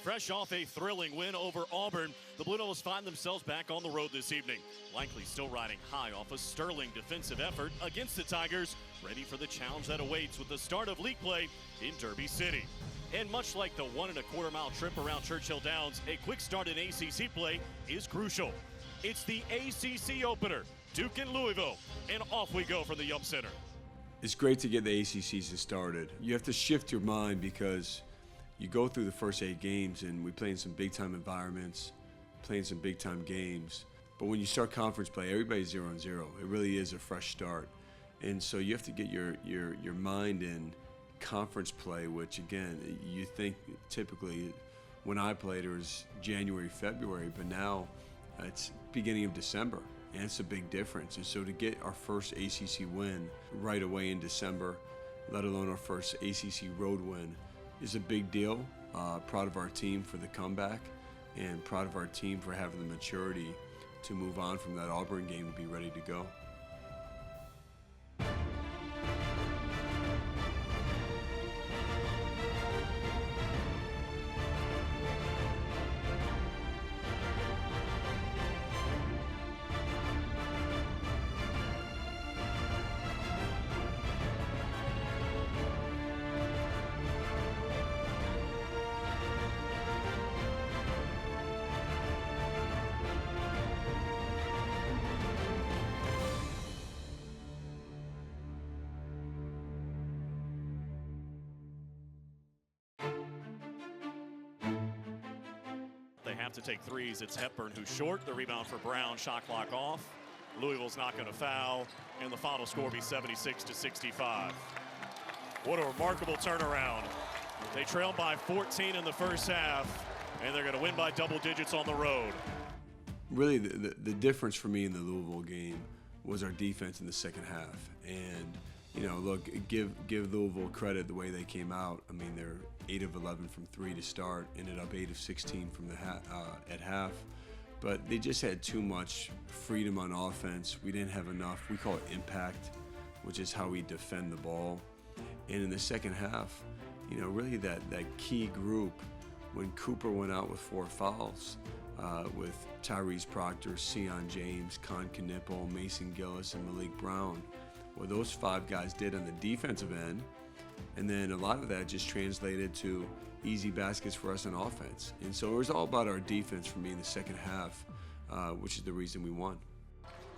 Fresh off a thrilling win over Auburn, the Blue Devils find themselves back on the road this evening. Likely still riding high off a sterling defensive effort against the Tigers, ready for the challenge that awaits with the start of league play in Derby City. And much like the 1.25 mile trip around Churchill Downs, a quick start in ACC play is crucial. It's the ACC opener, Duke and Louisville, and off we go from the Yum Center. It's great to get the ACC season started. You have to shift your mind because you go through the first 8 games and we play in some big-time environments, playing some big-time games. But when you start conference play, everybody's 0-0. It really is a fresh start. And so you have to get your mind in conference play, which again, you think typically when I played it was January, February, but now it's beginning of December. And it's a big difference. And so to get our first ACC win right away in December, let alone our first ACC road win, is a big deal. Proud of our team for the comeback and proud of our team for having the maturity to move on from that Auburn game and be ready to go. They have to take threes. It's Hepburn who's short. The rebound for Brown. Shot clock off. Louisville's not going to foul. And the final score be 76-65. What a remarkable turnaround. They trailed by 14 in the first half, and they're going to win by double digits on the road. Really, the difference for me in the Louisville game was our defense in the second half. And, you know, look, give Louisville credit the way they came out. I mean, they're 8 of 11 from 3 to start, ended up 8 of 16 from the at half. But they just had too much freedom on offense. We didn't have enough. We call it impact, which is how we defend the ball. And in the second half, you know, really that key group, when Cooper went out with 4 fouls, with Tyrese Proctor, Sion James, Con Knipple, Mason Gillis, and Malik Brown, what those 5 guys did on the defensive end, and then a lot of that just translated to easy baskets for us on offense. And so it was all about our defense for me in the second half, which is the reason we won.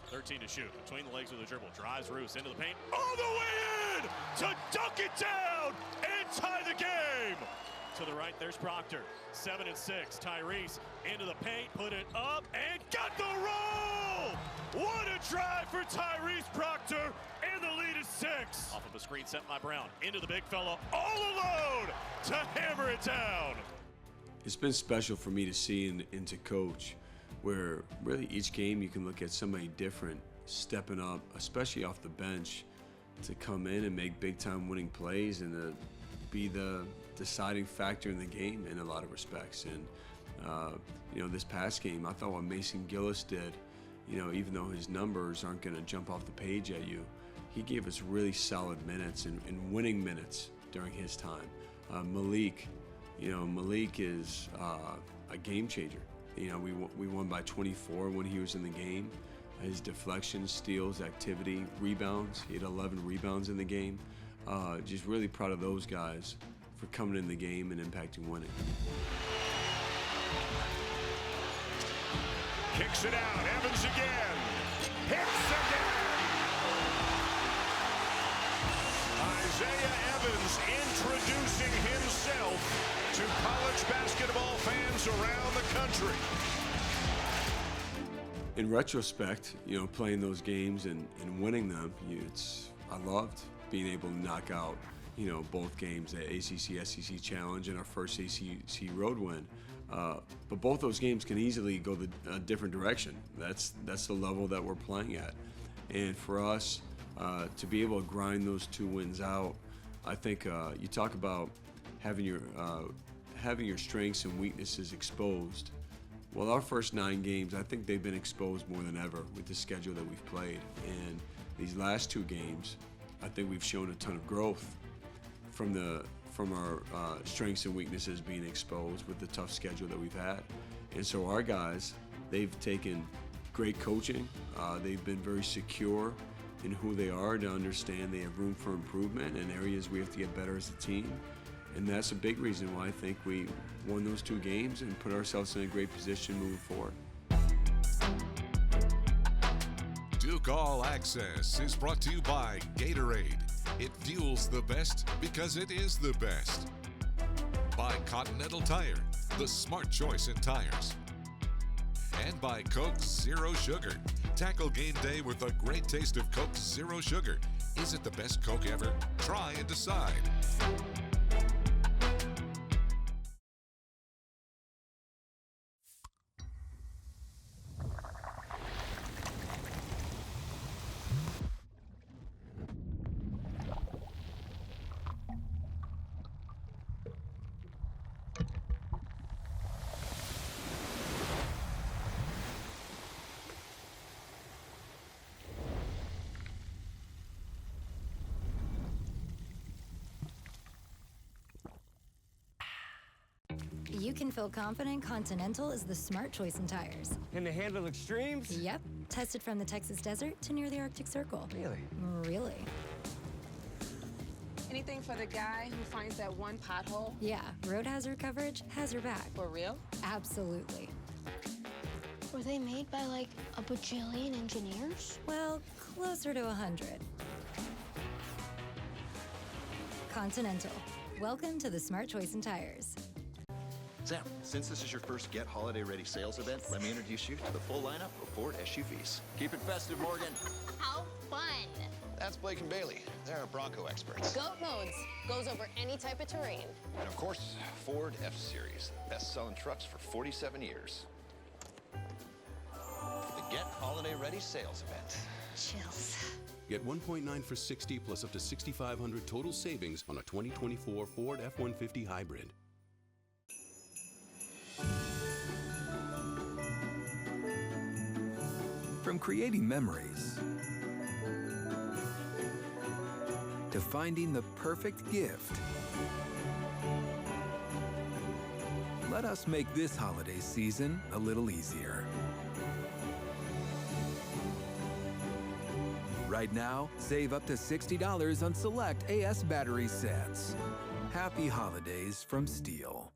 13 to shoot. Between the legs with the dribble. Drives Roos into the paint. All the way in to dunk it down and tie the game. To the right, there's Proctor. 7 and 6. Tyrese into the paint, put it up, and got the roll! What a drive for Tyrese Proctor, and the lead is 6. Off of a screen set by Brown. Into the big fella, all alone to hammer it down. It's been special for me to see and to coach, where really each game you can look at somebody different stepping up, especially off the bench, to come in and make big-time winning plays and to be the deciding factor in the game in a lot of respects. And you know, this past game, I thought what Mason Gillis did, you know, even though his numbers aren't going to jump off the page at you, he gave us really solid minutes and winning minutes during his time. Malik, you know, Malik is a game changer. You know, we won by 24 when he was in the game. His deflections, steals, activity, rebounds. He had 11 rebounds in the game. Just really proud of those guys for coming in the game and impacting winning. Kicks it out, Evans again. Hits again. Isaiah Evans introducing himself to college basketball fans around the country. In retrospect, you know, playing those games and winning them, I loved being able to knock out, you know, both games, the ACC SEC Challenge and our first ACC road win. But both those games can easily go a different direction. That's the level that we're playing at. And for us to be able to grind those 2 wins out, I think you talk about having your strengths and weaknesses exposed. Well, our first 9 games, I think they've been exposed more than ever with the schedule that we've played. And these last 2 games, I think we've shown a ton of growth from from our strengths and weaknesses being exposed with the tough schedule that we've had. And so our guys, they've taken great coaching. They've been very secure in who they are, to understand they have room for improvement and areas we have to get better as a team. And that's a big reason why I think we won those 2 games and put ourselves in a great position moving forward. Duke All Access is brought to you by Gatorade. It fuels the best because it is the best. By Continental Tire, the smart choice in tires. And by Coke Zero Sugar. Tackle game day with a great taste of Coke Zero Sugar. Is it the best Coke ever? Try and decide. You can feel confident Continental is the smart choice in tires. And they handle extremes? Yep. Tested from the Texas desert to near the Arctic Circle. Really? Really. Anything for the guy who finds that one pothole? Yeah, road hazard coverage has your back. For real? Absolutely. Were they made by like a bajillion engineers? Well, closer to 100. Continental. Welcome to the smart choice in tires. Sam, since this is your first Get Holiday Ready sales event, let me introduce you to the full lineup of Ford SUVs. Keep it festive, Morgan. How fun! That's Blake and Bailey. They're our Bronco experts. Goat modes goes over any type of terrain. And of course, Ford F-Series. Best-selling trucks for 47 years. The Get Holiday Ready sales event. Chills. Get 1.9 for 60 plus up to $6,500 total savings on a 2024 Ford F-150 Hybrid. From creating memories to finding the perfect gift, let us make this holiday season a little easier. Right now, save up to $60 on select AS battery sets. Happy holidays from Steel.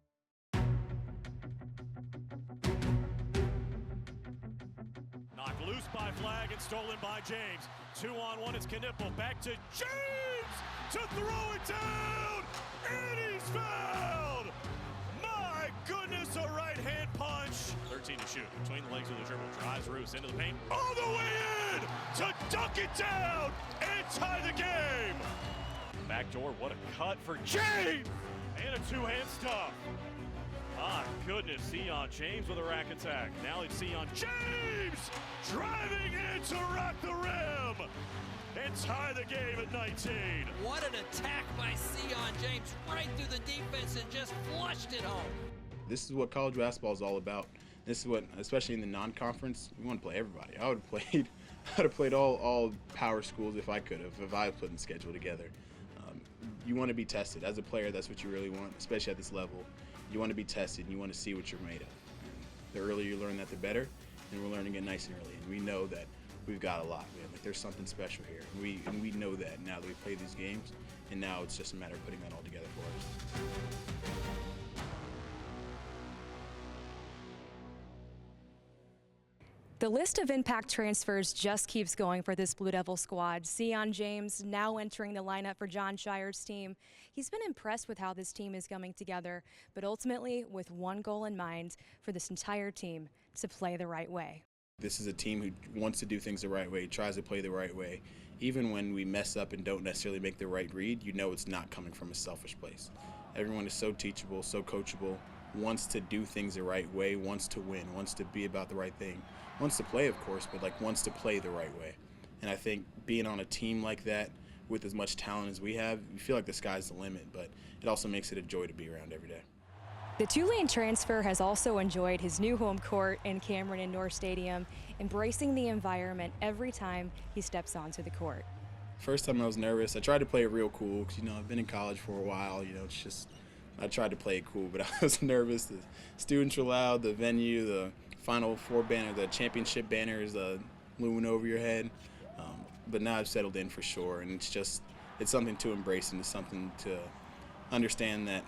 Knocked loose by Flag and stolen by James. 2-on-1, it's Knipple. Back to James to throw it down, and he's fouled! My goodness, a right-hand punch. 13 to shoot. Between the legs of the dribble. Drives Roos into the paint. All the way in to dunk it down and tie the game. Backdoor, what a cut for James! And a two-hand stuff. My goodness, Sion James with a rack attack. Now it's Sion James driving in to rock the rim and tie the game at 19. What an attack by Sion James right through the defense and just flushed it home. This is what college basketball is all about. This is what, especially in the non-conference, we want to play everybody. I would have played all power schools if I could have, if I put the schedule together. You want to be tested. As a player, that's what you really want, especially at this level. You want to be tested, and you want to see what you're made of. And the earlier you learn that, the better, and we're learning it nice and early. And we know that we've got a lot, man. Like, there's something special here. And we know that now that we play these games, and now it's just a matter of putting that all together for us. The list of impact transfers just keeps going for this Blue Devil squad. Sion James now entering the lineup for John Scheyer's team. He's been impressed with how this team is coming together, but ultimately with one goal in mind for this entire team: to play the right way. This is a team who wants to do things the right way, tries to play the right way. Even when we mess up and don't necessarily make the right read, you know it's not coming from a selfish place. Everyone is so teachable, so coachable, wants to do things the right way, wants to win, wants to be about the right thing. Wants to play, of course, but wants to play the right way. And I think being on a team like that with as much talent as we have, you feel like the sky's the limit, but it also makes it a joy to be around every day. The Tulane transfer has also enjoyed his new home court in Cameron Indoor Stadium, embracing the environment every time he steps onto the court. First time I was nervous. I tried to play it real cool because, I've been in college for a while. It's just I tried to play it cool, but I was nervous. The students were loud, the venue, the Final Four banner, the championship banners looming over your head. But now I've settled in for sure, and it's something to embrace, and it's something to understand that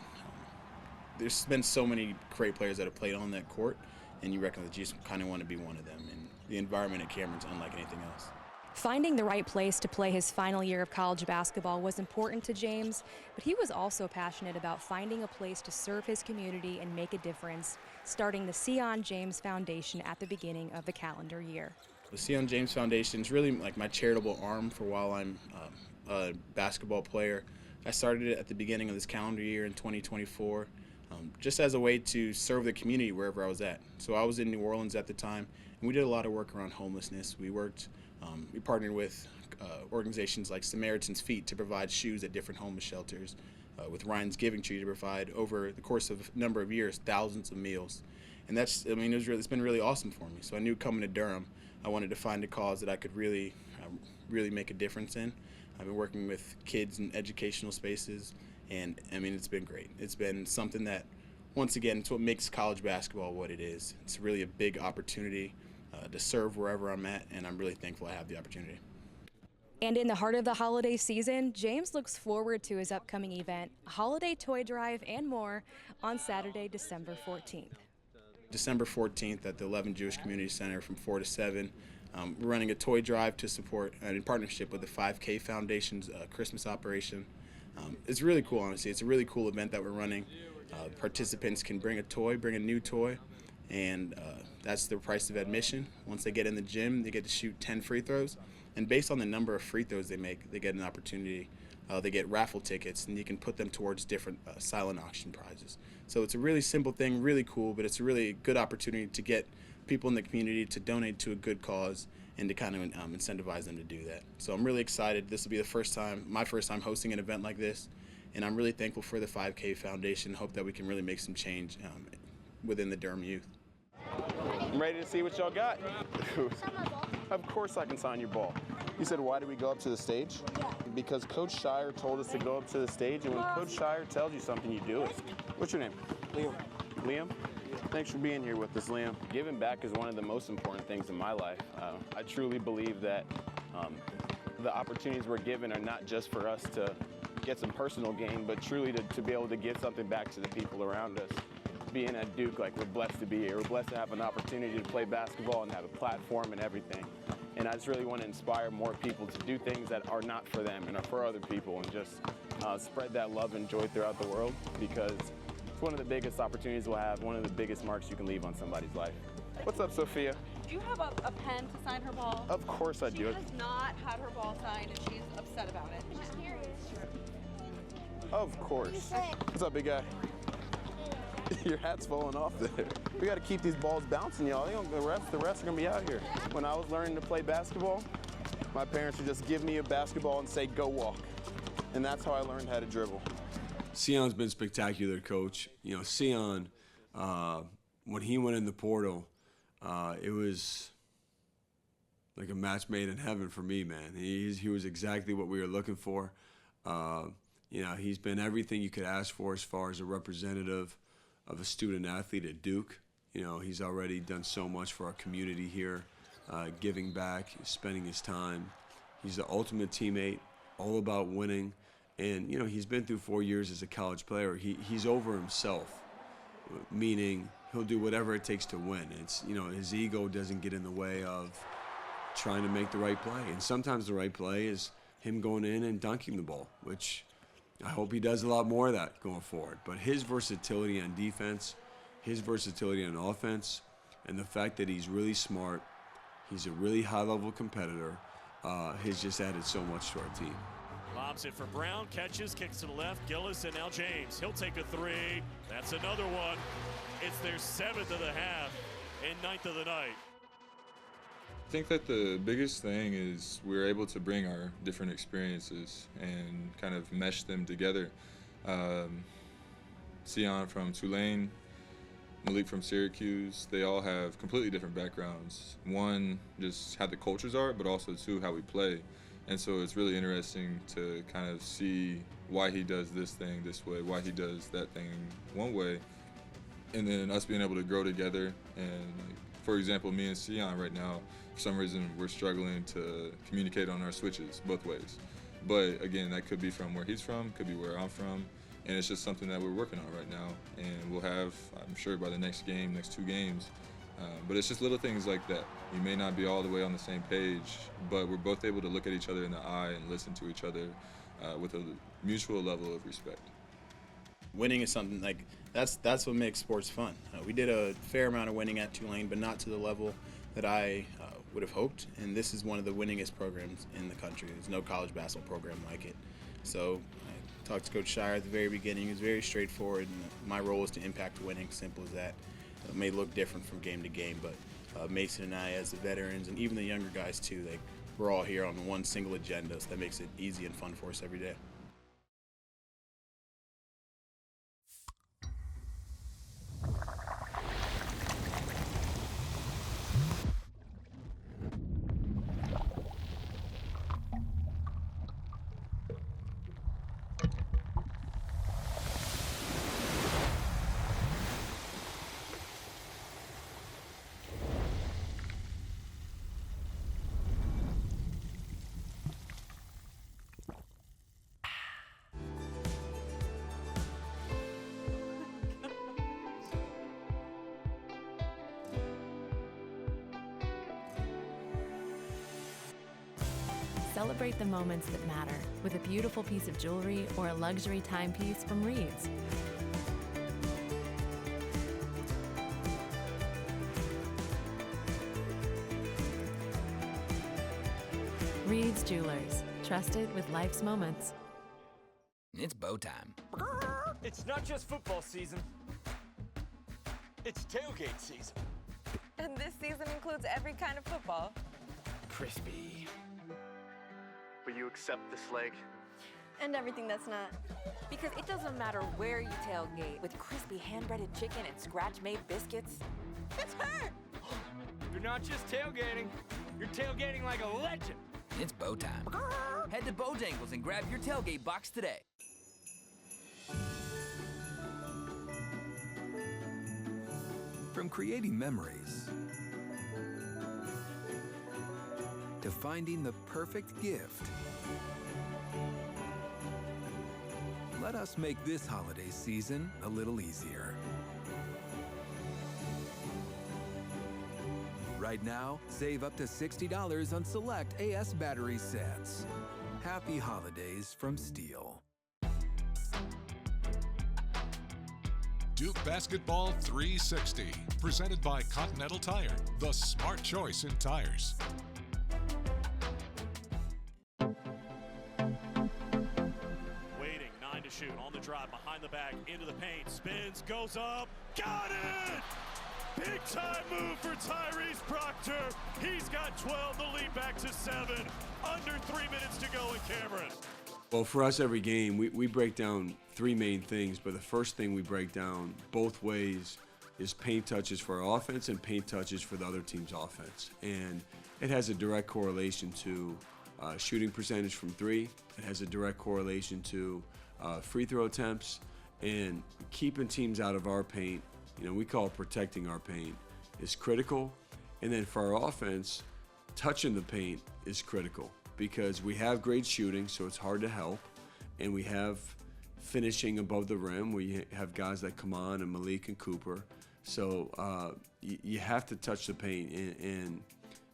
there's been so many great players that have played on that court, and you recognize that you just kind of want to be one of them. And the environment at Cameron's unlike anything else. Finding the right place to play his final year of college basketball was important to James, but he was also passionate about finding a place to serve his community and make a difference, starting the Scheyer James Foundation at the beginning of the calendar year. The Scheyer James Foundation is really like my charitable arm for while I'm a basketball player. I started it at the beginning of this calendar year in 2024, just as a way to serve the community wherever I was at. So I was in New Orleans at the time, and we did a lot of work around homelessness. We partnered with organizations like Samaritan's Feet to provide shoes at different homeless shelters, with Ryan's Giving Tree to provide, over the course of a number of years, thousands of meals. And it's been really awesome for me. So I knew coming to Durham, I wanted to find a cause that I could really make a difference in. I've been working with kids in educational spaces, and it's been great. It's been something that, once again, it's what makes college basketball what it is. It's really a big opportunity to serve wherever I'm at, and I'm really thankful I have the opportunity. And in the heart of the holiday season, James looks forward to his upcoming event, Holiday Toy Drive, and more on Saturday, December 14th. December 14th at the 11 Jewish Community Center from 4 to 7. We're running a toy drive to support, in partnership with the 5K Foundation's Christmas operation. It's really cool, honestly. It's a really cool event that we're running. Participants can bring a new toy, and that's the price of admission. Once they get in the gym, they get to shoot 10 free throws, and based on the number of free throws they make, they get an opportunity. They get raffle tickets, and you can put them towards different silent auction prizes. So it's a really simple thing, really cool, but it's a really good opportunity to get people in the community to donate to a good cause and to kind of incentivize them to do that. So I'm really excited. This will be my first time hosting an event like this, and I'm really thankful for the 5K Foundation. Hope that we can really make some change within the Durham youth. I'm ready to see what y'all got. Of course I can sign your ball. You said, why did we go up to the stage? Yeah. Because Coach Scheyer told us to go up to the stage, and when Coach Scheyer tells you something, you do it. What's your name? Liam. Liam? Thanks for being here with us, Liam. Giving back is one of the most important things in my life. I truly believe that the opportunities we're given are not just for us to get some personal gain, but truly to be able to give something back to the people around us. Being at Duke, like, we're blessed to be here. We're blessed to have an opportunity to play basketball and have a platform and everything. And I just really want to inspire more people to do things that are not for them and are for other people, and just spread that love and joy throughout the world, because it's one of the biggest opportunities we'll have, one of the biggest marks you can leave on somebody's life. What's up, Sophia? Do you have a pen to sign her ball? Of course I do. She has not had her ball signed, and she's upset about it. She's curious. Of course. What's up, big guy? Your hat's falling off there. We got to keep these balls bouncing, y'all. The refs are going to be out here. When I was learning to play basketball, my parents would just give me a basketball and say, go walk. And that's how I learned how to dribble. Scheier's been spectacular, Coach. Scheyer, when he went in the portal, it was like a match made in heaven for me, man. He was exactly what we were looking for. He's been everything you could ask for as far as a representative of a student athlete at Duke. He's already done so much for our community here, giving back, spending his time. He's the ultimate teammate, all about winning. And, he's been through 4 years as a college player. He's over himself, meaning he'll do whatever it takes to win. It's, his ego doesn't get in the way of trying to make the right play. And sometimes the right play is him going in and dunking the ball, which I hope he does a lot more of that going forward. But his versatility on defense, his versatility on offense, and the fact that he's really smart, he's a really high-level competitor, has just added so much to our team. Lobs it for Brown, catches, kicks to the left, Gillis, and now James. He'll take a three. That's another one. It's their 7th of the half and 9th of the night. I think that the biggest thing is we're able to bring our different experiences and kind of mesh them together. Scheyer from Tulane, Malik from Syracuse, they all have completely different backgrounds. One, just how the cultures are, but also two, how we play. And so it's really interesting to kind of see why he does this thing this way, why he does that thing one way, and then us being able to grow together. And like, for example, me and Sion right now, for some reason, we're struggling to communicate on our switches both ways. But again, that could be from where he's from, could be where I'm from, and it's just something that we're working on right now. And we'll have, I'm sure, by the next game, next 2 games. But it's just little things like that. We may not be all the way on the same page, but we're both able to look at each other in the eye and listen to each other with a mutual level of respect. Winning is something like that's what makes sports fun. We did a fair amount of winning at Tulane, but not to the level that I would have hoped. And this is one of the winningest programs in the country. There's no college basketball program like it. So I talked to Coach Scheyer at the very beginning. He was very straightforward, and my role is to impact winning. Simple as that. It may look different from game to game, but Mason and I, as the veterans, and even the younger guys too, we're all here on one single agenda, so that makes it easy and fun for us every day. Celebrate the moments that matter with a beautiful piece of jewelry or a luxury timepiece from Reed's. Reed's Jewelers, trusted with life's moments. It's bow time. It's not just football season. It's tailgate season. And this season includes every kind of football. Crispy. Will you accept this leg? And everything that's not. Because it doesn't matter where you tailgate, with crispy hand-breaded chicken and scratch-made biscuits. It's her! You're not just tailgating, you're tailgating like a legend. It's bow time. Head to Bojangles and grab your tailgate box today. From creating memories to finding the perfect gift, let us make this holiday season a little easier. Right now, save up to $60 on select AS battery sets. Happy holidays from Steel. Duke Basketball 360, presented by Continental Tire, the smart choice in tires. Waiting, 9 to shoot, on the drive, behind the back, into the paint, spins, goes up, got it! Big time move for Tyrese Proctor. He's got 12, the lead back to 7. Under 3 minutes to go in Cameron. Well, for us, every game, we break down 3 main things, but the first thing we break down both ways is paint touches for our offense and paint touches for the other team's offense. And it has a direct correlation to shooting percentage from 3. It has a direct correlation to free throw attempts, and keeping teams out of our paint, you know, we call it protecting our paint, is critical. And then for our offense, touching the paint is critical because we have great shooting, so it's hard to help. And we have finishing above the rim. We have guys like Kaman and Malik and Cooper. So you have to touch the paint. And,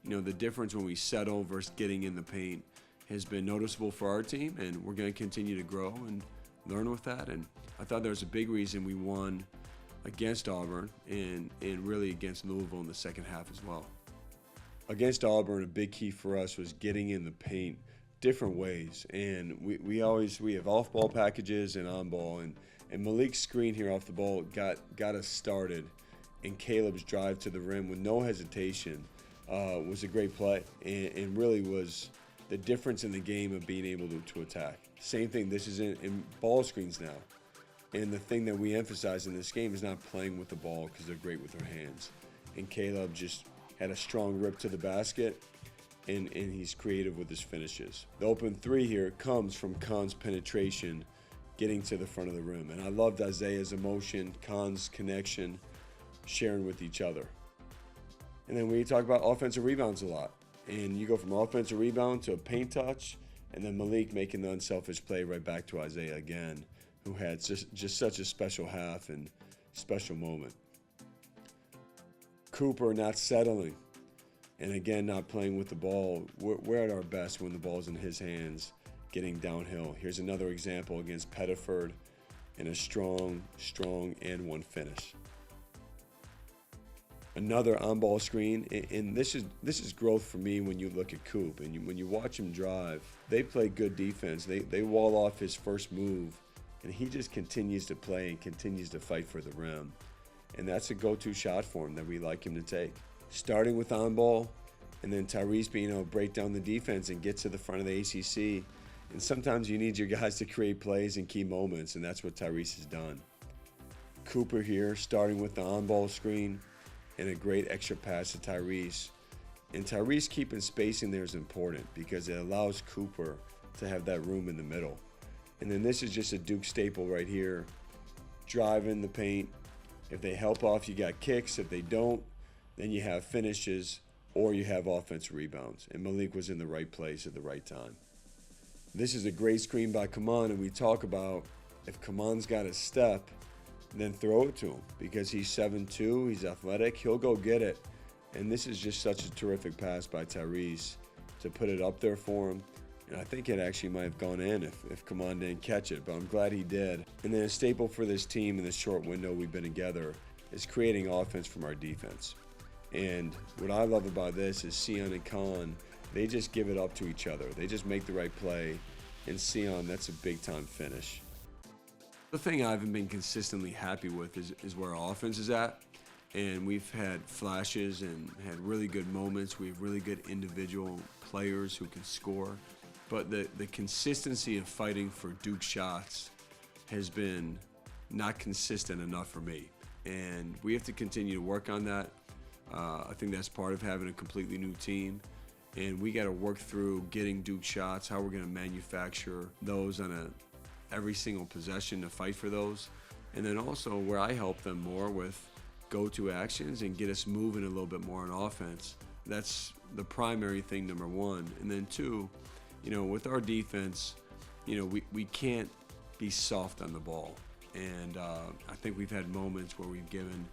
you know, the difference when we settle versus getting in the paint has been noticeable for our team, and we're going to continue to grow and learn with that. And I thought there was a big reason we won against Auburn and really against Louisville in the second half as well. Against Auburn, a big key for us was getting in the paint different ways. And we have off-ball packages and on-ball. And Malik's screen here off the ball got us started. And Caleb's drive to the rim with no hesitation was a great play and really was the difference in the game of being able to attack. Same thing, this is in ball screens now. And the thing that we emphasize in this game is not playing with the ball because they're great with their hands. And Caleb just had a strong rip to the basket and he's creative with his finishes. The open three here comes from Kahn's penetration, getting to the front of the rim. And I loved Isaiah's emotion, Kahn's connection, sharing with each other. And then we talk about offensive rebounds a lot. And you go from offensive rebound to a paint touch, and then Malik making the unselfish play right back to Isaiah again, who had just such a special half and special moment. Cooper not settling, and again not playing with the ball. We're at our best when the ball's in his hands, getting downhill. Here's another example against Pettiford in a strong and one finish. Another on-ball screen, and this is growth for me when you look at Coop, and when you watch him drive, they play good defense. They wall off his first move, and he just continues to play and continues to fight for the rim. And that's a go-to shot for him that we like him to take. Starting with on-ball, and then Tyrese being able to break down the defense and get to the front of the ACC. And sometimes you need your guys to create plays in key moments, and that's what Tyrese has done. Cooper here, starting with the on-ball screen, and a great extra pass to Tyrese. And Tyrese keeping spacing there is important because it allows Cooper to have that room in the middle. And then this is just a Duke staple right here. Driving the paint. If they help off, you got kicks. If they don't, then you have finishes or you have offensive rebounds. And Malik was in the right place at the right time. This is a great screen by Kaman, and we talk about if Kaman's got a step, then throw it to him because he's 7'2", he's athletic, he'll go get it. And this is just such a terrific pass by Tyrese to put it up there for him. And I think it actually might have gone in if Kaman didn't catch it, but I'm glad he did. And then a staple for this team in the short window we've been together is creating offense from our defense. And what I love about this is Sion and Kahn, they just give it up to each other. They just make the right play. And Sion, that's a big-time finish. The thing I haven't been consistently happy with is where our offense is at. And we've had flashes and had really good moments. We have really good individual players who can score. But the consistency of fighting for Duke shots has been not consistent enough for me. And we have to continue to work on that. I think that's part of having a completely new team. And we got to work through getting Duke shots, how we're going to manufacture those on every single possession to fight for those. And then also where I help them more with go-to actions and get us moving a little bit more on offense. That's the primary thing, number one. And then two, with our defense, we can't be soft on the ball. And I think we've had moments where we've given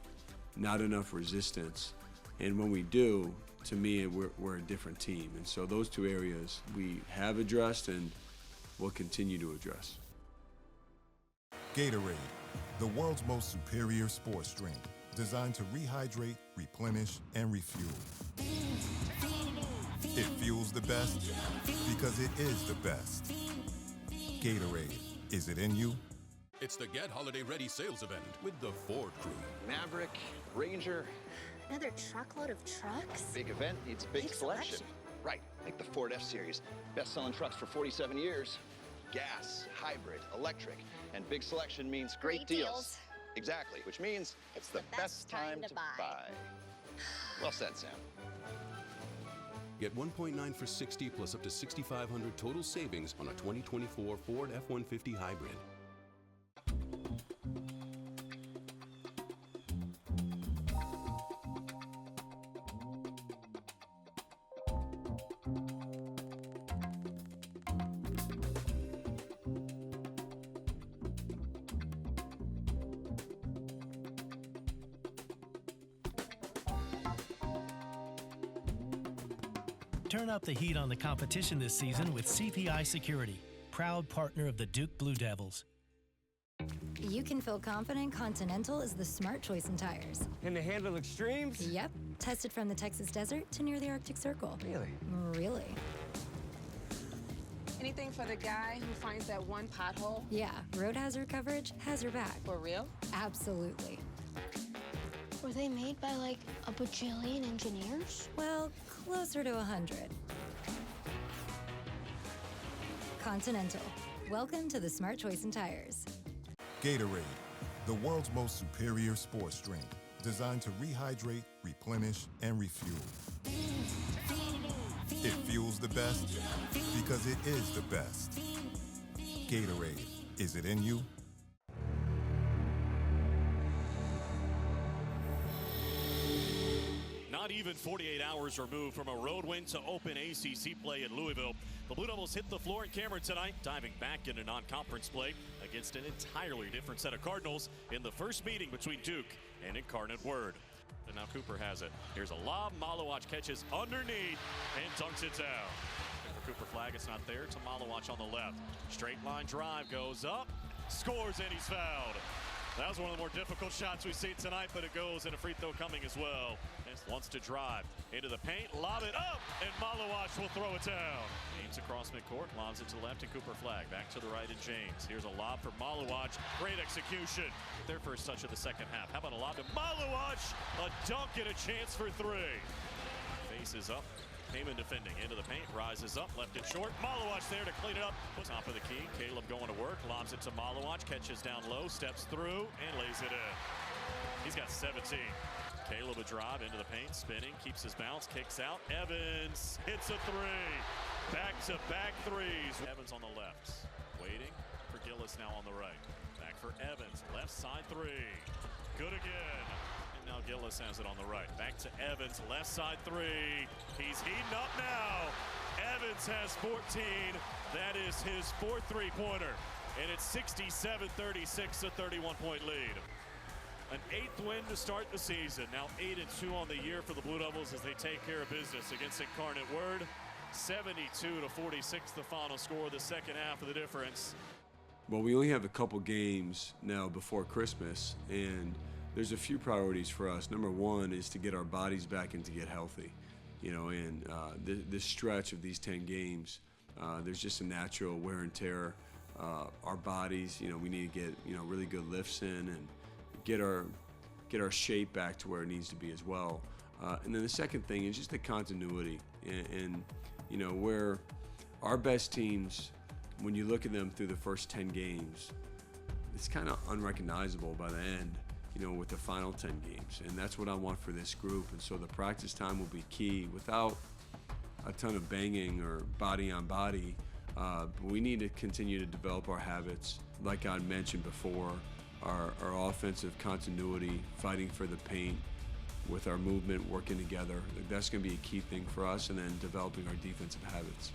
not enough resistance. And when we do, to me, we're a different team. And so those two areas we have addressed and will continue to address. Gatorade, the world's most superior sports drink, designed to rehydrate, replenish, and refuel. It fuels the best because it is the best. Gatorade, is it in you? It's the Get Holiday Ready sales event with the Ford crew. Maverick, Ranger. Another truckload of trucks? Big event needs a big selection. Right, like the Ford F-Series. Best-selling trucks for 47 years. Gas, hybrid, electric, and big selection means great deals. Exactly, which means it's the best time to buy. Well said, Sam. Get 1.9 for $60 plus up to $6,500 total savings on a 2024 Ford F-150 hybrid. Turn up the heat on the competition this season with CPI Security, proud partner of the Duke Blue Devils. You can feel confident Continental is the smart choice in tires. Can they handle extremes? Yep. Tested from the Texas desert to near the Arctic Circle. Really? Really. Anything for the guy who finds that one pothole? Yeah, road hazard coverage has your back. For real? Absolutely. Were they made by like a bajillion engineers? Well, closer to 100. Continental. Welcome to the smart choice in tires. Gatorade, the world's most superior sports drink, designed to rehydrate, replenish, and refuel. It fuels the best because it is the best. Gatorade, is it in you? Not even 48 hours removed from a road win to open ACC play at Louisville. The Blue Devils hit the floor in Cameron tonight, diving back into non-conference play against an entirely different set of Cardinals in the first meeting between Duke and Incarnate Word. And now Cooper has it. Here's a lob. Malawach catches underneath and dunks it down. And for Cooper Flag, it's not there to Malawach on the left. Straight line drive goes up, scores, and he's fouled. That was one of the more difficult shots we've seen tonight, but it goes, and a free throw coming as well. Wants to drive into the paint, lob it up, and Malawach will throw it down. James across midcourt, lobs it to the left, and Cooper Flag back to the right, and James. Here's a lob for Malawach. Great execution. Their first touch of the second half. How about a lob to Malawach? A dunk and a chance for three. Faces up. Heyman defending into the paint, rises up, left it short. Malawach there to clean it up. Top of the key, Caleb going to work, lobs it to Malawach, catches down low, steps through, and lays it in. He's got 17. Caleb a drive into the paint, spinning, keeps his bounce, kicks out. Evans hits a three. Back-to-back threes. Evans on the left, waiting for Gillis now on the right. Back for Evans, left side three. Good again. And now Gillis has it on the right. Back to Evans, left side three. He's heating up now. Evans has 14. That is his fourth three-pointer. And it's 67-36, a 31-point lead. An 8th win to start the season. Now 8-2 on the year for the Blue Devils as they take care of business against Incarnate Word. 72-46 the final score, the second half of the difference. Well, we only have a couple games now before Christmas, and there's a few priorities for us. Number one is to get our bodies back and to get healthy. You know, and this stretch of these 10 games, there's just a natural wear and tear. Our bodies, you know, we need to get, you know, really good lifts in and get our shape back to where it needs to be as well. And then the second thing is just the continuity. And you know, where our best teams, when you look at them through the first 10 games, it's kind of unrecognizable by the end, you know, with the final 10 games. And that's what I want for this group. And so the practice time will be key. Without a ton of banging or body on body, we need to continue to develop our habits, like I mentioned before. Our offensive continuity, fighting for the paint, with our movement working together. That's going to be a key thing for us, and then developing our defensive habits.